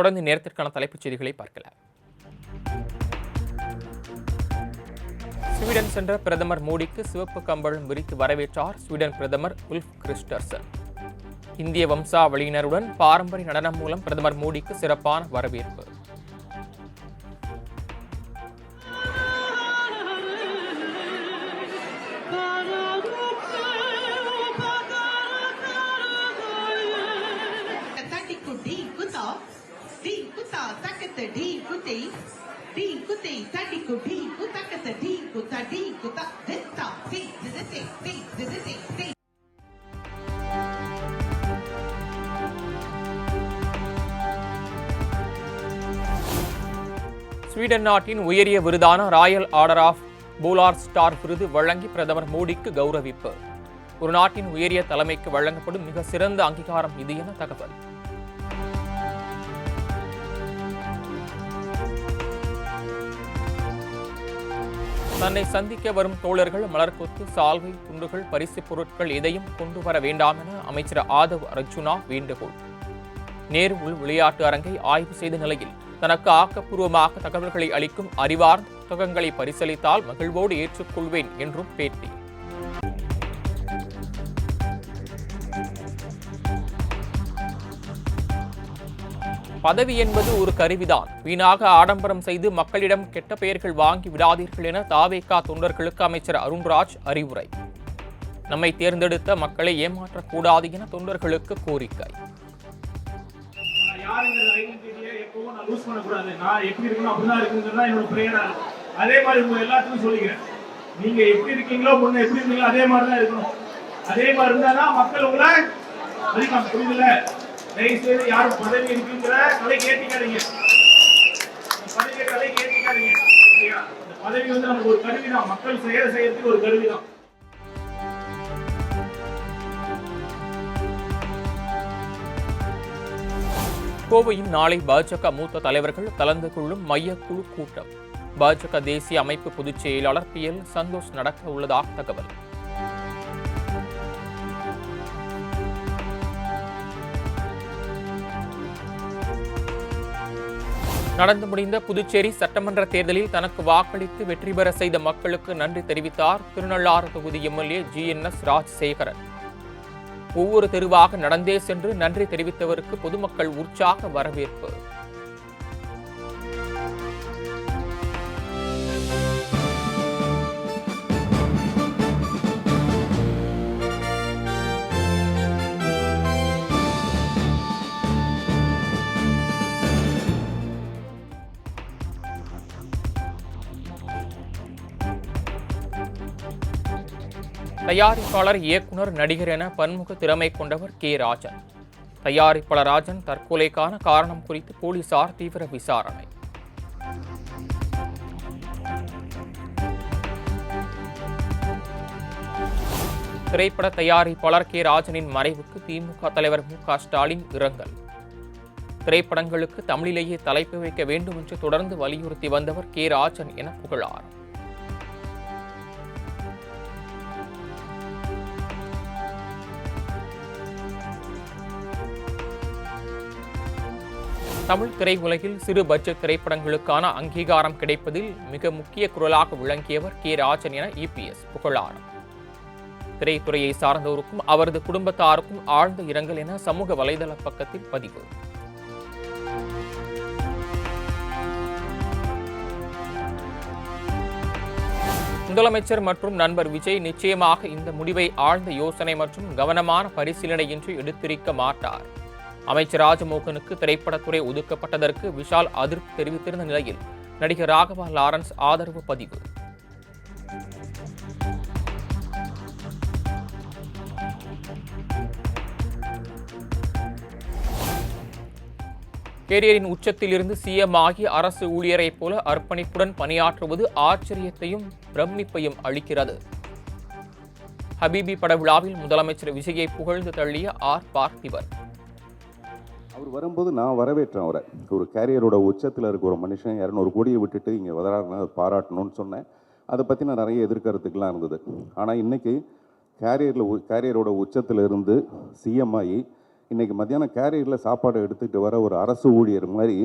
தொடர்ந்து நேரத்திற்கான தலைப்புச் செய்திகளை பார்க்கலாம். ஸ்வீடன் சென்ற பிரதமர் மோடிக்கு சிவப்பு கம்பளம் விரித்து வரவேற்றார் ஸ்வீடன் பிரதமர் உல்ஃப் கிறிஸ்டர்சன். இந்திய வம்சாவளியினருடன் பாரம்பரிய நடனம் மூலம் பிரதமர் மோடிக்கு சிறப்பான வரவேற்பு. ஸ்வீடன் நாட்டின் உயரிய விருதான Royal Order of Polar Star விருது வழங்கி பிரதமர் மோடிக்கு கௌரவிப்பு. ஒரு நாட்டின் உயரிய தலைமைக்கு வழங்கப்படும் மிக சிறந்த அங்கீகாரம் இது என தகவல். தன்னை சந்திக்க வரும் தோழர்கள் மலர்கொத்து, சால்வை, துண்டுகள், பரிசு பொருட்கள் எதையும் கொண்டு வர வேண்டாம் என அமைச்சர் ஆதவ் அர்ஜுனா வேண்டுகோள். நேரு உள் விளையாட்டு அரங்கை ஆய்வு செய்த நிலையில் தனக்கு ஆக்கப்பூர்வமாக தகவல்களை அளிக்கும் அறிவார்ந்த புத்தகங்களை பரிசீலித்தால் மகிழ்வோடு ஏற்றுக்கொள்வேன் என்றும் பேட்டி. பதவி என்பது ஒரு கருவிதான். வீணாக ஆடம்பரம் செய்து மக்களிடம் கெட்ட பெயர்கள் வாங்கி விடாதீர்கள் என தாவேகா தொண்டர்களுக்கு அமைச்சர் அருண்ராஜ் அறிவுரை. நம்மை தேர்ந்தெடுத்த மக்களை ஏமாற்றக்கூடாது என தொண்டர்களுக்கு கோரிக்கை. லூஸ் பண்ணக்கூடாது. நான் எப்படி இருக்கணும் அப்படிதான் இருக்குங்கிறதா என்னோட பிரேயரா இருக்கும். அதே மாதிரி உங்க எல்லாத்துக்கும் சொல்லிக்கிறேன், நீங்க எப்படி இருக்கீங்களோ முன்ன எப்படி இருந்தீங்களோ அதே மாதிரி தான் இருக்கணும். அதே மாதிரி இருந்தாதான் மக்கள் உங்களை மதிப்பாங்க. புரியுதுல? தயவு செய்து யாரும் பதவி இருக்குங்கிற கலைக்கு ஏற்றிக்காதீங்க. பதவியை கலைக்கு ஏற்றிக்காதீங்க. இந்த பதவி வந்து நமக்கு ஒரு கருவிதான். மக்கள் செய்யறதுக்கு ஒரு கருவிதான். கோவையில் நாளை பாஜக மூத்த தலைவர்கள் கலந்து கொள்ளும் மையக்குழு கூட்டம். பாஜக தேசிய அமைப்பு பொதுச் செயலாளர் PL சந்தோஷ் நடக்க உள்ளதாக தகவல். நடந்து முடிந்த புதுச்சேரி சட்டமன்ற தேர்தலில் தனக்கு வாக்களித்து வெற்றி பெற செய்த மக்களுக்கு நன்றி தெரிவித்தார் திருநள்ளாறு தொகுதி MLA GNS ராஜசேகரன். ஒவ்வொரு தெருவாக நடந்தே சென்று நன்றி தெரிவித்தவருக்கு பொதுமக்கள் உற்சாக வரவேற்பு. தயாரிப்பாளர், இயக்குனர், நடிகர் என பன்முக திறமை கொண்டவர் ராஜன். தயாரிப்பாளர் ராஜன் தற்கொலைக்கான காரணம் குறித்து போலீசார் தீவிர விசாரணை. திரைப்பட தயாரிப்பாளர் ராஜனின் மறைவுக்கு திமுக தலைவர் மு.க. ஸ்டாலின் இரங்கல். திரைப்படங்களுக்கு தமிழிலேயே தலைப்பு வைக்க வேண்டும் என்று தொடர்ந்து வலியுறுத்தி வந்தவர் ராஜன் என புகழார். தமிழ் திரையுலகில் சிறு பட்ஜெட் திரைப்படங்களுக்கான அங்கீகாரம் கிடைப்பதில் மிக முக்கிய குரலாக விளங்கியவர் ராஜன் என EPS புகழாரம். திரைத்துறையை சார்ந்தோருக்கும் அவரது குடும்பத்தாருக்கும் ஆழ்ந்த இரங்கல் என சமூக வலைதள பக்கத்தில் பதிவு. முதலமைச்சர் மற்றும் நண்பர் விஜய் நிச்சயமாக இந்த முடிவை ஆழ்ந்த யோசனை மற்றும் கவனமான பரிசீலனையின்றி எடுத்திருக்க மாட்டார். அமைச்சர் ராஜமோகனுக்கு திரைப்படத்துறை ஒதுக்கப்பட்டதற்கு விஷால் அதிருப்தி தெரிவித்திருந்த நிலையில் நடிகர் ராகவா லாரன்ஸ் ஆதரவு பதிவு. கேரியரின் உச்சத்தில் இருந்து CM ஆகி அரசு ஊழியரை போல அர்ப்பணிப்புடன் பணியாற்றுவது ஆச்சரியத்தையும் பிரமிப்பையும் அளிக்கிறது. ஹபீபி பட விழாவில் முதலமைச்சர் விஜயை புகழ்ந்து தள்ளிய பார்த்திபன். அவர் வரும்போது நான் வரவேற்றேன். அவரை ஒரு கேரியரோட உச்சத்தில் இருக்க ஒரு மனுஷன் 200 கோடியை விட்டுட்டு இங்கே வராருன்னா பாராட்டணும்னு சொன்னேன். அதை பற்றி நான் நிறைய எதிர்கருத்துக்கெலாம் இருந்தது. ஆனால் இன்றைக்கி கேரியரோட உச்சத்தில் இருந்து CM ஆகி இன்றைக்கி மத்தியானம் கேரியரில் சாப்பாடு எடுத்துகிட்டு வர ஒரு அரசு ஊழியர் மாதிரி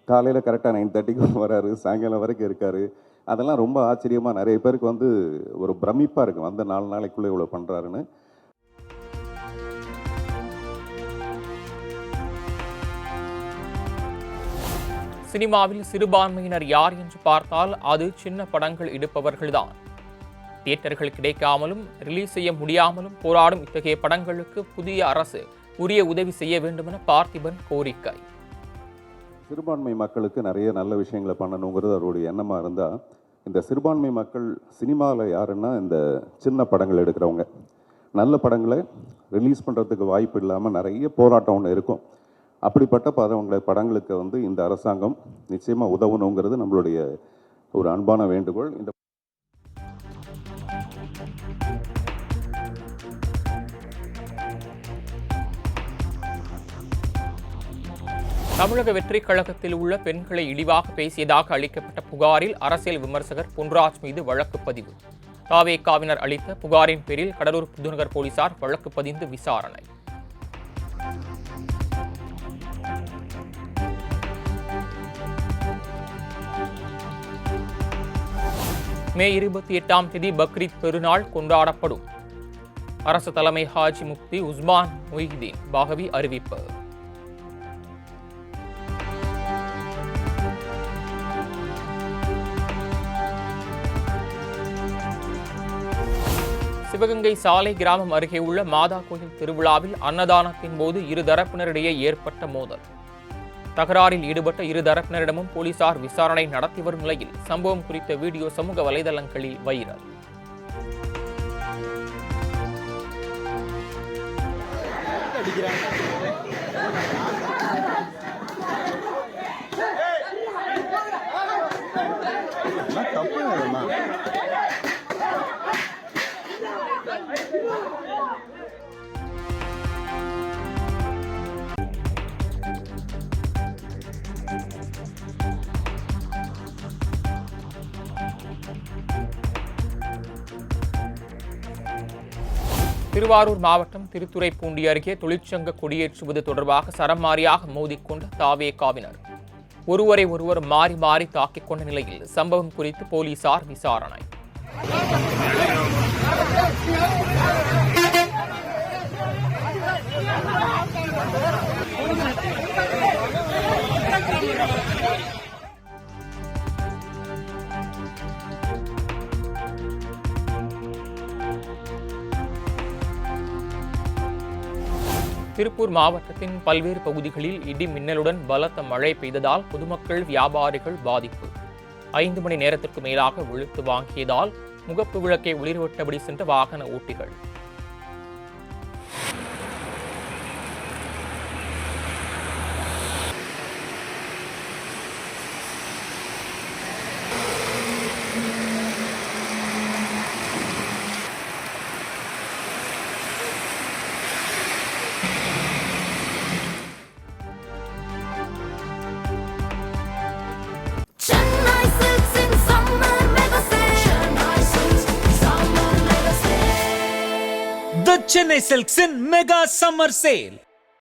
காலையில் கரெக்டாக 9:30க்கு வராரு, சாயங்காலம் வரைக்கும் இருக்கார். அதெல்லாம் ரொம்ப ஆச்சரியமாக நிறைய பேருக்கு வந்து ஒரு பிரமிப்பாக இருக்கும், அந்த 4 நாளைக்குள்ளே இவ்வளோ பண்ணுறாருன்னு. சினிமாவில் சிறுபான்மையினர் யார் என்று பார்த்தால் அது சின்ன படங்கள் எடுப்பவர்கள்தான். தியேட்டர்கள் கிடைக்காமலும் ரிலீஸ் செய்ய முடியாமலும் போராடும் இத்தகைய படங்களுக்கு புதிய அரசு உரிய உதவி செய்ய வேண்டும் என பார்த்திபன் கோரிக்கை. சிறுபான்மை மக்களுக்கு நிறைய நல்ல விஷயங்களை பண்ணணுங்கிறது அவருடைய எண்ணமாக இருந்தால், இந்த சிறுபான்மை மக்கள் சினிமாவில் யாருன்னா இந்த சின்ன படங்கள் எடுக்கிறவங்க. நல்ல படங்களை ரிலீஸ் பண்ணுறதுக்கு வாய்ப்பு இல்லாமல் நிறைய போராட்டம் ஒன்று இருக்கும். அப்படிப்பட்ட படங்களுக்கு வந்து இந்த அரசாங்கம் நிச்சயமாக உதவணுங்கிறது நம்மளுடைய ஒரு அன்பான வேண்டுகோள். இந்த தமிழக வெற்றிக் கழகத்தில் உள்ள பெண்களை இழிவாக பேசியதாக அளிக்கப்பட்ட புகாரில் அரசியல் விமர்சகர் பொன்ராஜ் மீது வழக்கு பதிவு. தாவேகாவினர் அளித்த புகாரின் பேரில் கடலூர் புதுநகர் போலீசார் வழக்கு பதிந்து விசாரணை. மே 28ஆம் தேதி பக்ரீத் பெருநாள் கொண்டாடப்படும். அரசு தலைமை ஹாஜி முஃப்தி உஸ்மான் மொய்தீன் பாகவி அறிவிப்பு. சிவகங்கை சாலை கிராமம் அருகே உள்ள மாதா கோயில் திருவிழாவில் அன்னதானத்தின் போது இருதரப்பினரிடையே ஏற்பட்ட மோதல். தகராறில் ஈடுபட்ட இருதரப்பினரிடமும் போலீசார் விசாரணை நடத்தி வரும் நிலையில் சம்பவம் குறித்த வீடியோ சமூக வலைதளங்களில் வைரல். திருவாரூர் மாவட்டம் திருத்துறைப்பூண்டி அருகே தொழிற்சங்க கொடியேற்றுவது தொடர்பாக சரமாரியாக மோதிக்கொண்ட தாவேகாவினர் ஒருவரை ஒருவர் மாறி மாறி தாக்கிக் கொண்ட நிலையில் சம்பவம் குறித்து போலீசார் விசாரணை. திருப்பூர் மாவட்டத்தின் பல்வேறு பகுதிகளில் இடி மின்னலுடன் பலத்த மழை பெய்ததால் பொதுமக்கள் வியாபாரிகள் பாதிப்பு. 5 மணி நேரத்திற்கு மேலாக வெளுத்து வாங்கியதால் முகப்பு விளக்கை ஒளிர்விட்டபடி சென்ற வாகன ஓட்டிகள். The Chennai Silks in Mega Summer Sale.